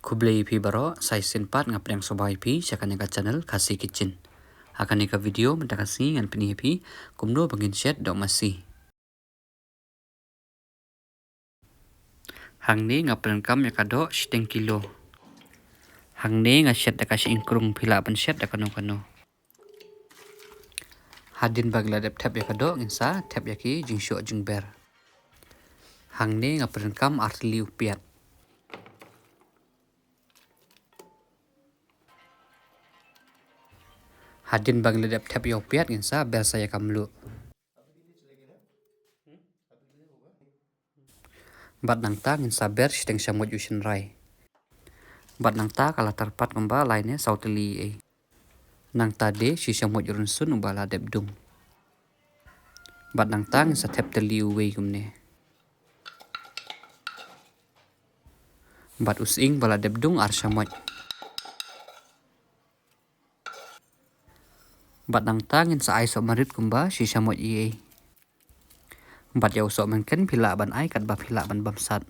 Kublai pi baro sai sinpat ngapreng sobai pi chakaneka channel Khasi Kitchen. Hakaneka video mentakasi ngan peni pi kumno bangin shed dok masih. Hangni ngapreng kam yakado 10 kilo. Hangni ngashed dakashi ingkrung pila ban shed dakano kano. Hadin bagla dep tap yakado nginsa tap yaki jingsho jingber. Hangni ngapreng kam artli upiat. Hadin bang ledap tap yo piat nginsa ber saya kamlu. Bat nang ta nginsa ber siteng samut yusin rai. Bat nang ta kala terpat ngamba lainnya sauteli e. Nang ta de si samut yurun sun umbala dep dung. Bat nang ta nginsa tap teli uwe kumne. Bat using bala dep dung ar samut. Bat nang ta nginsa ai sok marit kumba si samut ie. Bat yau sok mengken pila ban ai kat ba pila ban bamsat.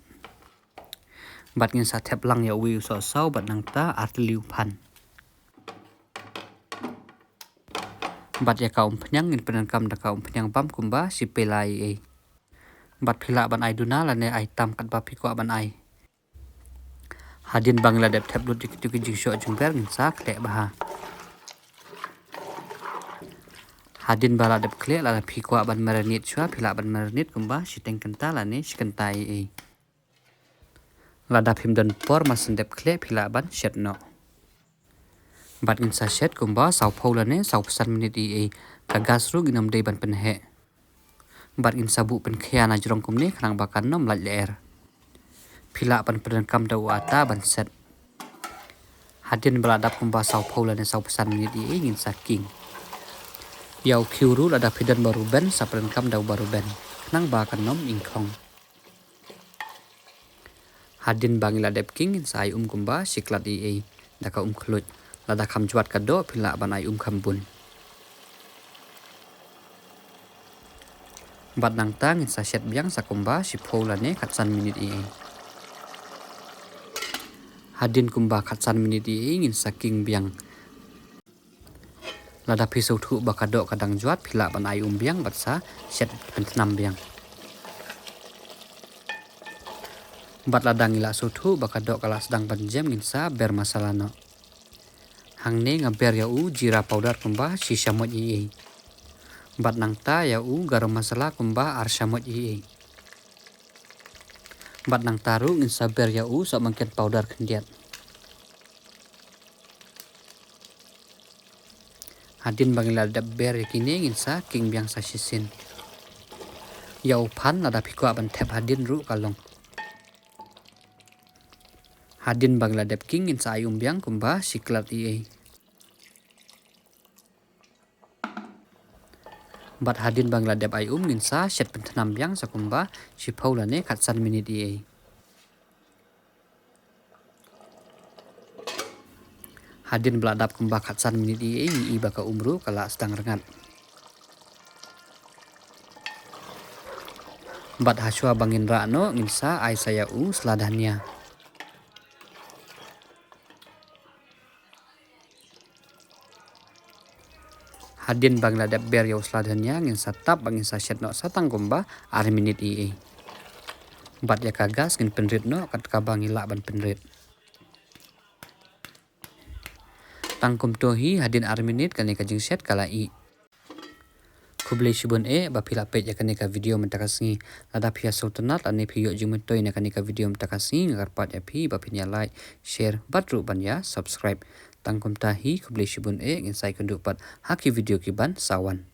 Bat nginsa tap lang yau wiu sok sau bat nang ta artliu pan. Bat ya kaum penyang ngin penankam da kaum penyang bam kumba si pelai e. Bat pila ban ai duna lane ai tam kat ba piko ban ai. Hadin bangla dep tap lut dikit jingsho jungber nginsa klek baha. Hadin bala dep klek lala piko ban merenit chua pila ban merenit kumba si teng kenta lane si kentai e. Lada pim dan por masen dep klek pila ban shet no. Bat nginsa shet kumba sau paula ne sau pesan menit e kagas ru ginam dei ban penhe. Bat nginsa bu pen khiana jrong kumne khanang bakan nom lat ler. Pila ban pedankam dau ata ban set. Hadin beladap kumba sau paula ne sau pesan menit e nginsa king. Yau kiuru lada pidan baru ben sa pedankam dau baru ben. Khanang bakan nom ingkong. Hadin bangila dep king nginsa ai kumba siklat e daka klut. Lada kam juat kado pila ban ai kambun. Bat nang ta nginsa shet biang sakumba si paula ne katsan menit e. Hadin kumba katsan menit e nginsa king biang. Lada pisau thu bakado kadang juat pila ban ai biang batsa shet pentenam biang. Bat ladang ila suthu bakado kala sedang ban jam nginsa ber masalano. Hangni ngaber yau jira powder kumba si samut ie. Bat nang ta yau garam masala kumba ar samut ie. Bat nang taru nginsa ber yau sok mangken powder kendiat. Hadin bangila dap ber yakini nginsa king biang sa sisin. Yau pan lada piko ban tap hadin ru kalong. Hadin bangila dap king nginsa ay biang kumba siklat ie. Bat hadin bangla dep ay nginsa shet pentenam biang sakumba si paula ne katsan menit ie. Hadin beladap kumba katsan menit ie i baka umru kala sedang rengat. Bat hasua bangin rano nginsa ai saya seladahnya. Hadin bangla dep ber yau seladahnya nginsa tap bangin sa shet no satang kumba ar menit ie. Bat ya kagas ngin penrit no kat kabang ila ban penrit. Tangkum tohi hadin ar menit kaneka jing shet kala i. Kublai shibun e ba pila pet ya kaneka video mentakasngi lada pia sautanat ane piyo jing mentoy na kaneka video mentakasngi ngarpat ya pi ba pinya like share batru ban ya subscribe. Tangkum tahi kublai shibun e nginsai kendupat haki video kiban sawan.